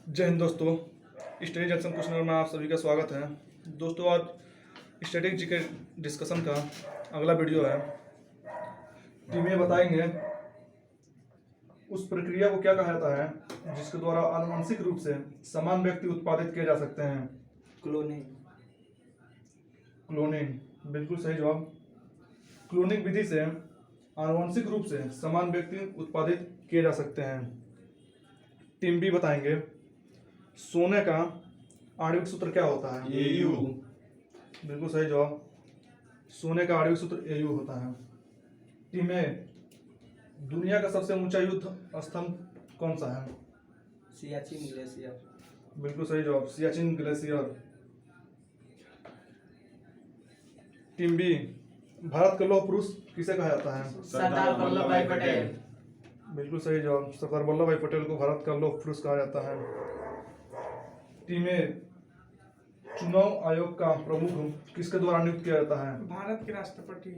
जय हिंद दोस्तों। Study junction question में आप सभी का स्वागत है। दोस्तों आज स्टैटिक जी के डिस्कशन का अगला वीडियो है। टीमें बताएंगे उस प्रक्रिया को क्या कहा जाता है जिसके द्वारा आनुवंशिक रूप से समान व्यक्ति उत्पादित किए जा सकते हैं। क्लोनिंग। क्लोनिंग बिल्कुल सही जवाब। क्लोनिंग विधि से आनुवंशिक रूप से समान व्यक्ति उत्पादित किए जा सकते हैं। टीम बी बताएंगे सोने का आणविक सूत्र क्या होता है। AU। बिल्कुल सही जवाब। सोने का आणविक सूत्र AU होता है। टीम ए दुनिया का सबसे ऊंचा युद्ध स्तंभ कौन सा है। सियाचिन ग्लेशियर। बिल्कुल सही जवाब, Siachen glacier. Team B Bharat का लौह पुरुष किसे कहा जाता है। सरदार वल्लभ भाई पटेल। बिल्कुल सही जवाब, सरदार वल्लभ भाई पटेल को भारत का लौह पुरुष कहा जाता है। टीम ए चुनाव आयोग का प्रमुख किसके द्वारा नियुक्त किया जाता है। भारत के राष्ट्रपति।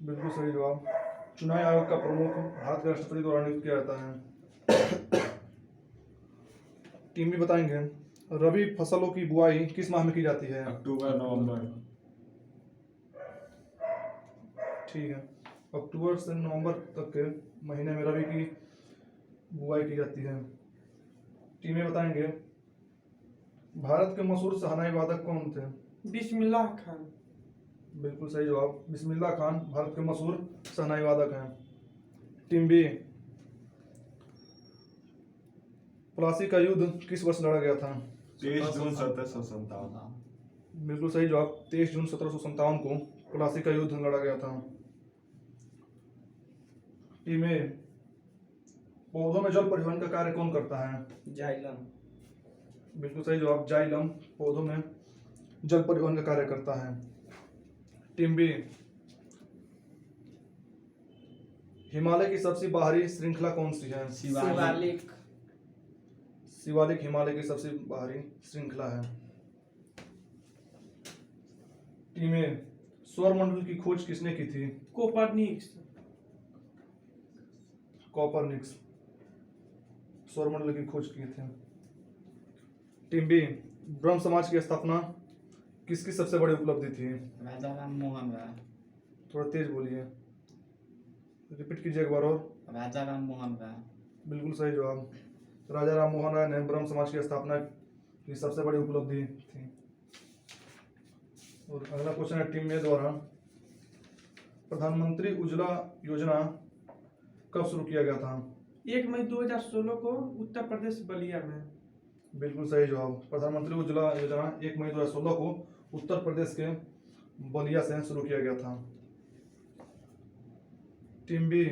बिल्कुल सही जवाब, चुनाव आयोग का प्रमुख भारत के राष्ट्रपति द्वारा नियुक्त किया जाता है। टीम भी बताएंगे रबी फसलों की बुआई किस माह में की जाती है। अक्टूबर नवंबर। ठीक है, अक्टूबर से नवंबर तक के महीने में रबी की बुआई की जाती है। टीमें बताएंगे भारत के मशहूर शहनाई वादक कौन थे। बिस्मिल्लाह खान। बिल्कुल सही जवाब, बिस्मिल्लाह खान भारत के मशहूर शहनाई वादक हैं। टीम बी प्लासी का युद्ध किस वर्ष लड़ा गया था। 23 जून 1757। बिल्कुल सही जवाब, 23 जून 1757 को प्लासी का युद्ध लड़ा गया था। टीम ए पौधों में जल परिवहन का कार्य कौन करता है। जाइलम। बिल्कुल सही जवाब, जाइलम पौधों में जल परिवहन का कार्य करता है। टीम बी हिमालय की सबसे बाहरी श्रृंखला कौन सी है। शिवालिक। शिवालिक हिमालय की सबसे बाहरी श्रृंखला है। टीम ए सौरमंडल की खोज किसने की थी। कोपरनिकस। कॉपरनिक्स सौरमंडल की खोज की थी। टीम बी ब्रह्म समाज की स्थापना किसकी सबसे बड़ी उपलब्धि थी। राजा राम मोहन राय। थोड़ा तेज बोलिए, रिपीट कीजिए एक बार और। राजा राम मोहन राय। बिल्कुल सही जवाब, राजा राम मोहन राय ने ब्रह्म समाज की स्थापना की सबसे बड़ी उपलब्धि थी। और अगला क्वेश्चन है टीम ए द्वारा प्रधानमंत्री उज्ज्वला योजना कब शुरू किया गया था। 1 मई 2016 को उत्तर प्रदेश बलिया में। बिल्कुल सही जवाब, प्रधानमंत्री उज्ज्वला योजना 1 मई 2016 को उत्तर प्रदेश के बलिया से शुरू किया गया था। टीम बी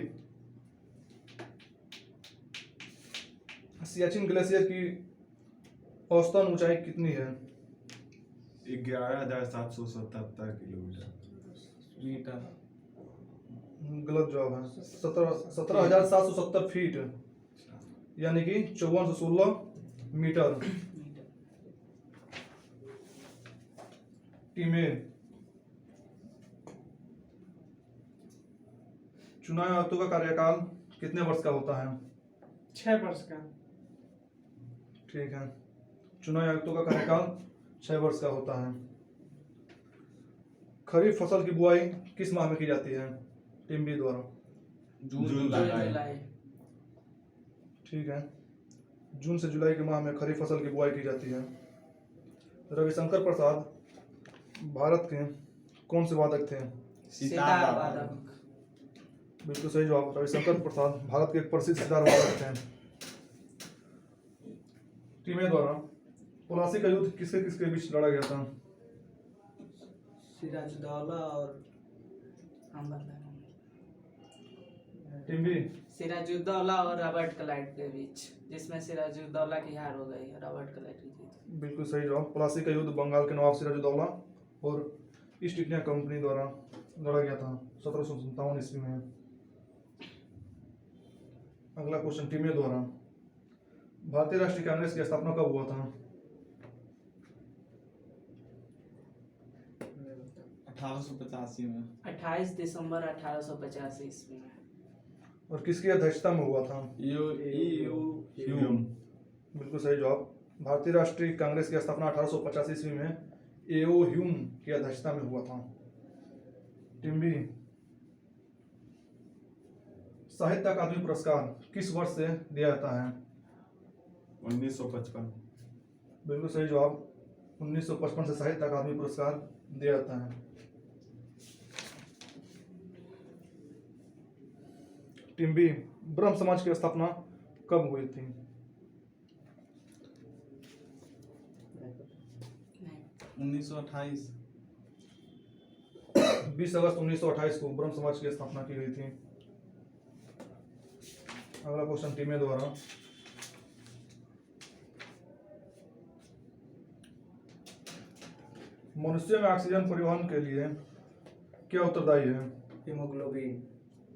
सियाचिन ग्लेशियर की औसतन ऊंचाई कितनी है। 11,777 किलोमीटर। मीटर। गलत जवाब है, 17,770 फीट यानी कि 5416 मीटर। टीम ए चुनाव आयुक्तों का कार्यकाल कितने वर्ष का होता है। 6 वर्ष का। ठीक है, चुनाव आयुक्तों का कार्यकाल 6 वर्ष का होता है। खरीफ फसल की बुआई किस माह में की जाती है। टीम बी द्वारा जून जुलाई। ठीक है, जून से जुलाई के माह में खरीफ फसल की बुआई की जाती है। रविशंकर प्रसाद भारत के कौन से वादक थे। सितार वादक। बिल्कुल सही जवाब, रविशंकर प्रसाद भारत के एक प्रसिद्ध सितार वादक थे। टीम ए द्वारा प्लासी का युद्ध किसके किसके बीच लड़ा गया था। सिराजुद्दौला और टीम बी सिराजुद्दौला और रॉबर्ट क्लाइव के बीच, जिसमें सिराजुद्दौला की हार हो गई, रॉबर्ट क्लाइव की जीत। बिल्कुल सही जवाब, प्लासी का युद्ध बंगाल के नवाब सिराजुद्दौला और ईस्ट इंडिया कंपनी द्वारा लड़ा गया था 1757 ईस्वी में। अगला क्वेश्चन टीम ए द्वारा भारतीय राष्ट्रीय कांग्रेस की स्थापना कब हुआ था। 1885 में। 28 दिसंबर 1885 ईस्वी में। और किसकी अध्यक्षता में हुआ था। ह्यूम। बिल्कुल सही जवाब। भारतीय राष्ट्रीय कांग्रेस की स्थापना 1885 ईस्वी में एओ ह्यूम की अध्यक्षता में हुआ था। टीम बी, साहित्य अकादमी पुरस्कार किस वर्ष से दिया जाता है? 1955। बिल्कुल सही जवाब। 1955 से साहित्य अकादमी पुरस्कार दिया जाता है। टीम बी, ब्रह्म समाज की स्थापना कब हुई थी? नहीं 1928। 20 अगस्त 1928 को ब्रह्म समाज की स्थापना की गई थी। अगला क्वेश्चन टीम ए द्वारा। मनुष्य में ऑक्सीजन परिवहन के लिए क्या उत्तरदायी है? हीमोग्लोबिन।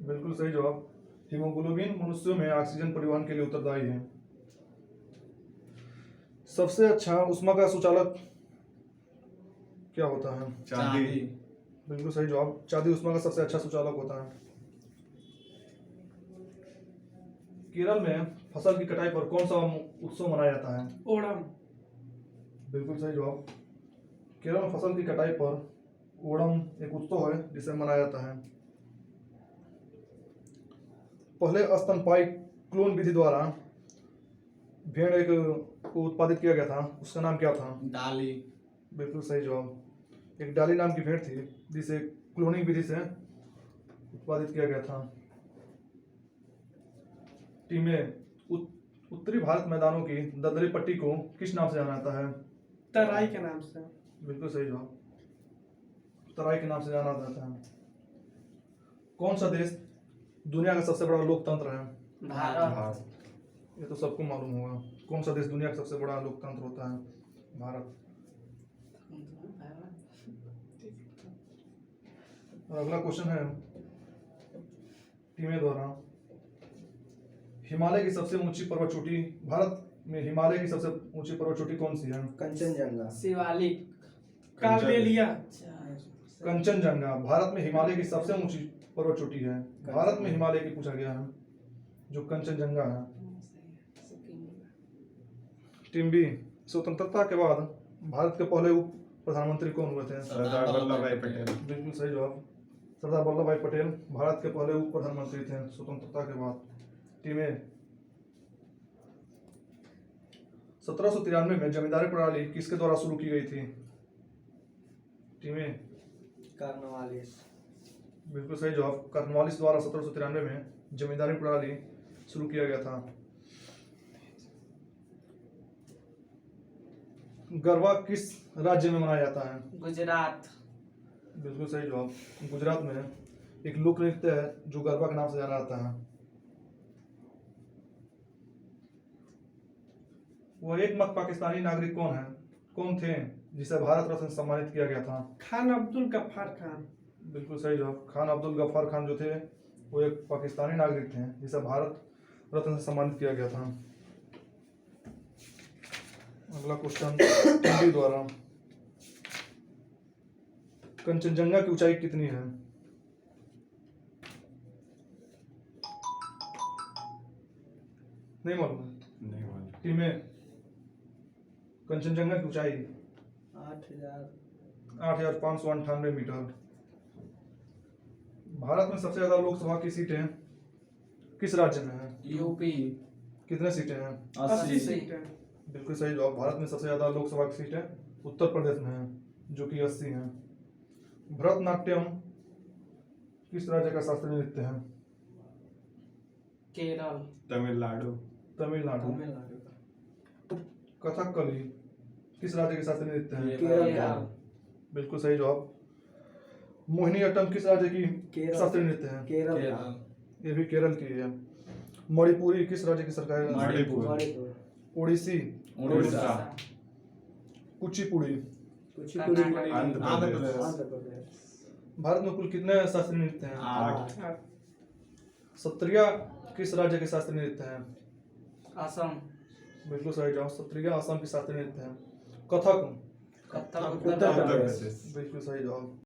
बिल्कुल सही जवाब। हीमोग्लोबिन मनुष्यों में ऑक्सीजन परिवहन के लिए उत्तरदायी है। सबसे अच्छा ऊष्मा का सुचालक क्या होता है? चांदी। बिल्कुल सही जवाब। चांदी ऊष्मा का सबसे अच्छा सुचालक होता है। केरल में फसल की कटाई पर कौन सा उत्सव मनाया जाता है? ओणम। बिल्कुल सही जवाब। केरल में फसल की कटाई पर ओणम एक उत्सव है जिसे मनाया जाता है। पहले स्तनपायी क्लोन विधि द्वारा भेड़ एक को उत्पादित किया गया था, उसका नाम क्या था? डाली। बिल्कुल सही जवाब। एक डाली नाम की भेड़ थी जिसे क्लोनिंग विधि से उत्पादित किया गया था। टीम ए, उत्तरी भारत मैदानों की दलदली पट्टी को किस नाम से जाना जाता है? तराई के नाम से। बिल्कुल सही जवाब। तराई के नाम से जाना जाता है। कौन सा देश दुनिया का सबसे बड़ा लोकतंत्र है? भारत। ये तो सबको मालूम होगा। कौन सा देश दुनिया का सबसे बड़ा लोकतंत्र होता है? भारत। और अगला क्वेश्चन है टीम ए द्वारा। हिमालय की सबसे ऊंची पर्वत चोटी, भारत में हिमालय की सबसे ऊंची पर्वत चोटी कौन सी है? कंचनजंगा। शिवालिक। कालबेलिया। कंचनजंगा भारत में हिमालय की सबसे ऊंची पर्वत चोटी है। भारत में हिमालय की पूछा गया है जो कंचनजंगा है। टीम बी, स्वतंत्रता के बाद भारत के पहले उप प्रधानमंत्री कौन हुए थे? सरदार वल्लभ भाई पटेल। बिल्कुल सही जवाब। सरदार वल्लभ भाई पटेल भारत के पहले उप प्रधानमंत्री थे स्वतंत्रता के बाद। टीम ए, 1793 में जमींदारी प्रणाली किसके द्वारा शुरू की गई थी? टीम ए, कार्नवालिस। बिल्कुल सही जवाब। कॉर्नवालिस द्वारा 1793 में जमींदारी प्रणाली शुरू किया गया था। गरबा किस राज्य में मनाया जाता है? गुजरात। बिल्कुल सही जवाब। गुजरात में एक लोक नृत्य है जो गरबा के नाम से जाना जाता है। वह एकमात्र पाकिस्तानी नागरिक कौन थे जिसे भारत रत्न से सम्मानित किया गया था? खान अब्दुल गफ्फार खान। बिल्कुल सही जवाब। खान अब्दुल गफ्फार खान जो थे वो एक पाकिस्तानी नागरिक थे जिसे भारत रत्न से सम्मानित किया गया था। अगला क्वेश्चन टीम द्वारा। कंचनजंगा की ऊंचाई कितनी है? नहीं मालूम है। नहीं मालूम। टीम ए, कंचनजंगा की ऊंचाई 8,598 मीटर। भारत में सबसे ज्यादा लोकसभा की सीटें किस राज्य में है? यूपी। कितने सीटें हैं? 80 सीटें। बिल्कुल सही जवाब। भारत में सबसे ज्यादा लोकसभा की सीटें उत्तर प्रदेश में है जो कि 80 हैं। भरतनाट्यम किस राज्य का शास्त्रीय नृत्य है? केरल। तमिलनाडु। तमिलनाडु। कथकली किस राज्य के शास्त्रीय नृत्य है? केरल। बिल्कुल सही जवाब। मोहिनीअट्टम किस राज्य की केरल। शास्त्रीय नृत्य है? केरल। ये भी केरल की है। मणिपुरी किस राज्य की सरकार है? मणिपुर। ओडिसी। उड़ीसा। कुचिपुड़ी। कुचिपुड़ी। कर्नाटक। आंध्र प्रदेश। आंध्र प्रदेश। भारत में कुल कितने शास्त्रीय नृत्य हैं? 8। सत्रिया किस राज्य के शास्त्रीय नृत्य हैं? असम। बिल्कुल सही जवाब। सत्रिया असम की शास्त्रीय नृत्य है। कथक कथक उत्तर उत्तर प्रदेश। प्रदेश। बिल्कुल सही जवाब।